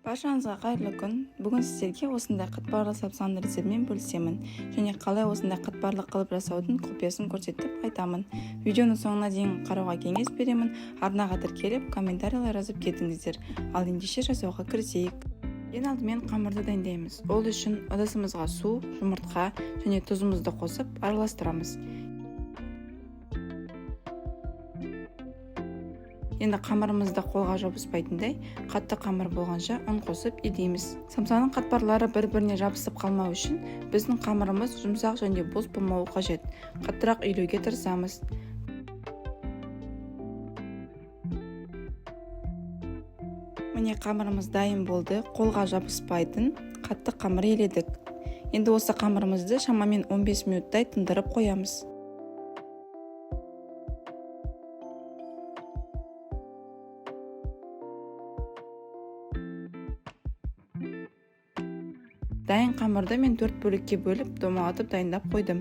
Баршаңызға қайырлы күн. Бүгін сіздерге осындай қатпарлы самсаны рецептімен бөлісемін және қалай осындай қатпарлы қылып жасаудың құпиясын көрсетіп айтамын. Видеоны соңына дейін қарауға кеңес беремін. Арнаға тіркеліп, комментарийлер жазып кетіңіздер. Ал ендеше жасауға кірісейік. Ең алдымен қамырды дайындаймыз. Ол үшін ыдысымызға су, жұмыртқа және тұзымызды қосып араластырамыз. Енді қамырымызды қолға жабыспайтындай қатты қамыр болғанша ұн қосып едейміз. Самсаның қатпарлары бір-біріне жабысып қалмау үшін біздің қамырымыз жұмсақ және бос болмауы қажет. Қаттырақ үйлеуге тырысамыз. Міне қамырымыз дайын болды. Қолға жабыспайтын қатты қамыр еледік. Енді осы қамырымызды шамамен 15 минуттай тындырып қоямыз. Дайын қамырды мен 4 бөлікке бөліп, домалатып дайындап қойдым.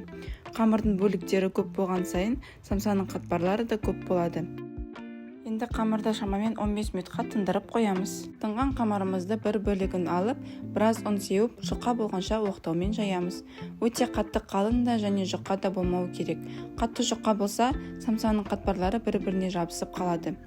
Қамырдың бөліктері көп болған сайын, самсаның қатпарлары да көп болады. Енді қамырды шамамен 15 минутқа тындырып қоямыз. Тынған қамырымызды бір бөлігін алып, біраз ұн сеуіп, жұқа болғанша оқтаумен жаямыз. Өте қатты қалың да және жұқа да болмауы керек. Қатты жұқа болса, самсаның қатпарлары бір-біріне жабысып қалады.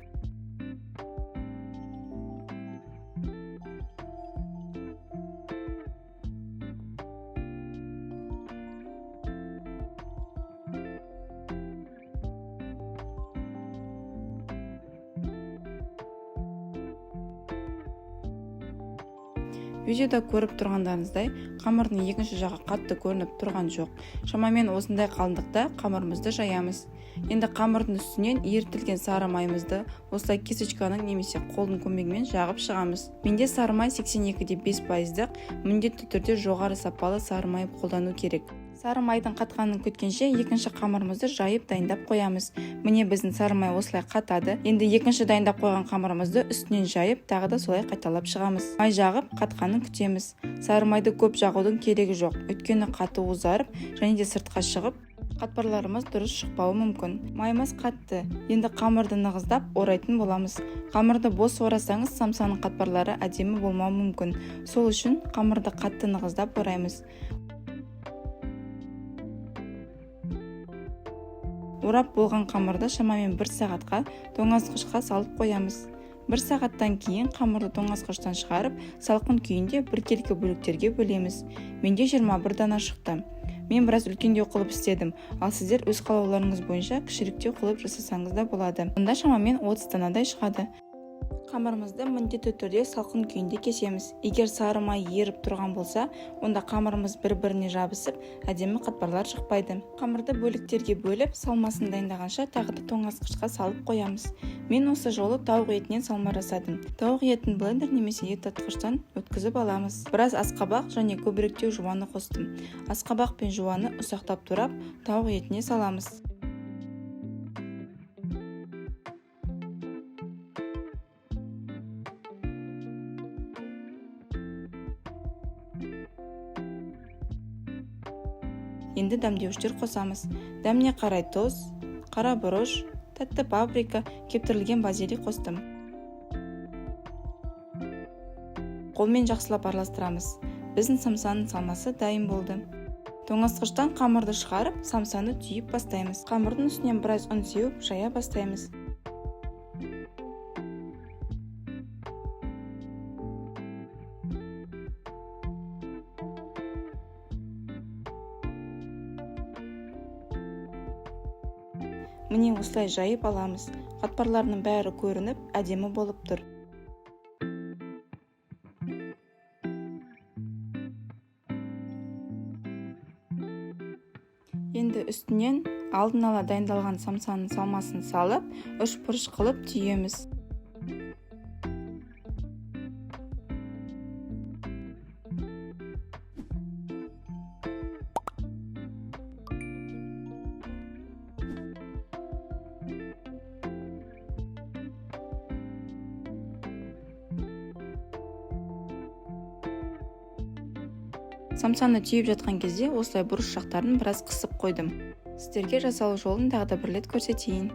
Видеода көріп тұрғандарыңыздай, қамырдың екінші жағы қатты көрініп тұрған жоқ. Шамамен осындай қалыңдықта қамырымызды жаямыз. Енді қамырдың үстінен ерітілген сары майымызды осылай кесочканың немесе қолдың көмегімен жағып шығамыз. Менде сары май 82,5%-ық, міндетті түрде жоғары сапалы сары май қолдану керек. Сары майдың қатқанын күткенше екінші қамырымызды жайып дайындап қоямыз. Міне біздің сары май осылай қатады. Енді екінші дайындап қойған қамырымызды үстінен жайып, тағы да солай қайталап шығамыз. Май жағып, қатқанын күтеміз. Сары майды көп жағудың керегі жоқ, өйткені қатты ұзарып және де сыртқа шығып, қатпарларымыз дұрыс шықпауы мүмкін. Майымыз қатты. Енді қамырды нығыздап орайтын боламыз. Қамырды бос орасаңыз, самсаның қатпарлары әдемі болмауы мүмкін. Сол үшін қамырды қатты нығыздап ораймыз. Орап болған қамырды шамамен 1 сағатқа тоңазытқышқа салып қоямыз. 1 сағаттан кейін қамырды тоңазытқыштан шығарып, салқын күйінде біркелкі бөліктерге бөлеміз. Менде 21 дана шықты. Мен біраз үлкендеу қылып істедім, ал сіздер өз қалауларыңыз бойынша кішіректеу қылып жасасаңыз да болады. Онда шамамен 30 данадай шығады. Қамырымызды міндетті түрде салқын күйінде кесеміз. Егер сары май еріп тұрған болса, онда қамырымыз бір-біріне жабысып, әдемі қатпарлар шықпайды. Қамырды бөліктерге бөліп, салмасын дайындағанша тағы да тоңазытқышқа салып қоямыз. Мен осы жолы тауық етінен салма жасадым. Тауық етін блендер немесе ет татқыштан өткізіп аламыз. Біраз асқабақ және көбіректеу жуаны қостым. Асқабақ пен жуаны ұсақтап турап, тауық етіне саламыз. Енді дәмдеуіштер қосамыз. Дәміне қарай тұз, қара бұрыш, тәтті паприка, кептірілген базилик қостым. Қолмен жақсылап араластырамыз. Біздің самсаның салмасы дайын болды. Тоңазытқыштан қамырды шығарып, самсаны түйіп бастаймыз. Қамырдың үстінен біраз ұн сеуіп, жая бастаймыз. Міне осылай жайып аламыз. Қатпарларының бәрі көрініп, әдемі болып тұр. Енді үстінен алдын ала дайындалған самсаның салмасын салып, үш-бұрыш қылып түйеміз. Самсаны түйіп жатқан кезде осылай бұрыш жақтарын біраз қысып қойдым. Сіздерге жасалу жолын тағы да бір рет көрсетейін.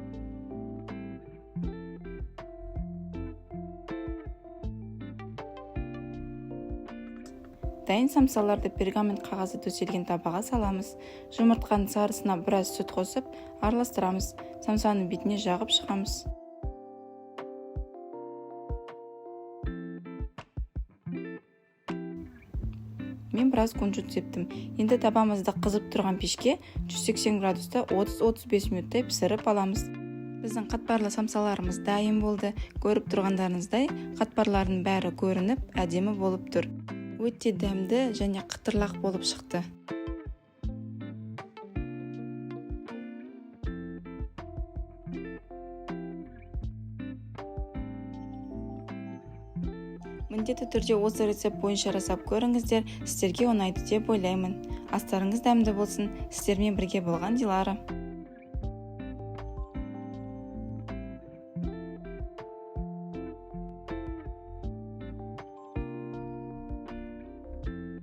Дайын самсаларды пергамент қағазы төселген табаға саламыз. Жұмыртқаның сарысына біраз сүт қосып, араластырамыз. Самсаның бетіне жағып шығамыз. Мен біраз кунжут септім. Енді табамызды қызып тұрған пешке 180 градуста 30-35 минуттай пісіріп аламыз. Біздің қатпарлы самсаларымыз дайын болды. Көріп тұрғандарыңыздай, қатпарлардың бәрі көрініп, әдемі болып тұр. Өте дәмді және қытырлақ болып шықты. Міндетті түрде осы рецепт бойынша жасап көріңіздер, сіздерге ұнайды деп ойлаймын. Астарыңыз дәмді болсын. Сіздермен бірге болған Дилара.